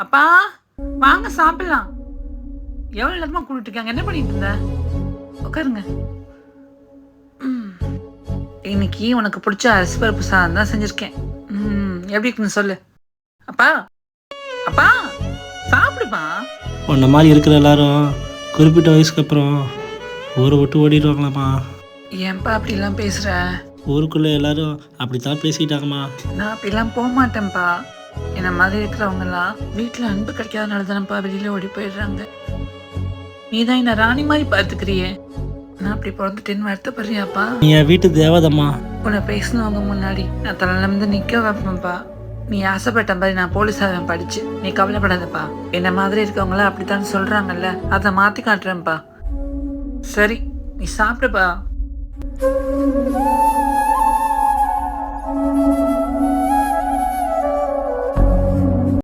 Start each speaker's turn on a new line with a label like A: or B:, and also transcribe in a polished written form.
A: அப்பா வாங்க சாப்பிடலாம். எவ்வளவு நேரமா கூப்பிட்டு இருக்காங்க? என்ன பண்ணிட்டு இருந்த? உட்காருங்க. ம். இன்னைக்கு உனக்கு பிடிச்ச அரிசி பருப்பு சாதம் தான் செஞ்சிருக்கேன். எப்படி இருக்குன்னு சொல்லு. அப்பா அப்பா சாப்பிடுப்பா.
B: உன்ன மாதிரி இருக்கிற எல்லாரும் குறிப்பிட்ட வயசுக்கு அப்புறம் ஊரை விட்டு ஓடிடுவாங்களாம்மா.
A: ஏன்பா அப்படிலாம் பேசுற?
B: ஊருக்குள்ளே எல்லாரும் அப்படித்தான் பேசிக்கிட்டாங்கம்மா.
A: நான் அப்படிலாம் போக மாட்டேன்ப்பா. என்ன மாதிரி இருக்கிறவங்கலாம் வீட்டில் அன்பு கிடைக்காதனால தானப்பா வெளியில ஓடி போயிடுறாங்க. நீ தான் என்ன ராணி மாதிரி பார்த்துக்கிறியே. நான் அப்படி பிறந்துட்டேன்னு வருத்தப்படுறியாப்பா?
B: நீ என் வீட்டு தேவதம்மா.
A: உன்னை பேசினவங்க முன்னாடி நான் தலை நிமிர்ந்து நிற்க வைப்பேன்ப்பா. நீ ஆசைப்பட்ட மாதிரி நான் போலீஸ் ஆவேன் படிச்சு. நீ கவலைப்படாதப்பா. என்ன மாதிரி இருக்கவங்கள அப்படித்தான் சொல்றாங்கல்ல, அதை மாத்தி காட்டுறேன்ப்பா. சரி நீ சாப்பிடுப்பா.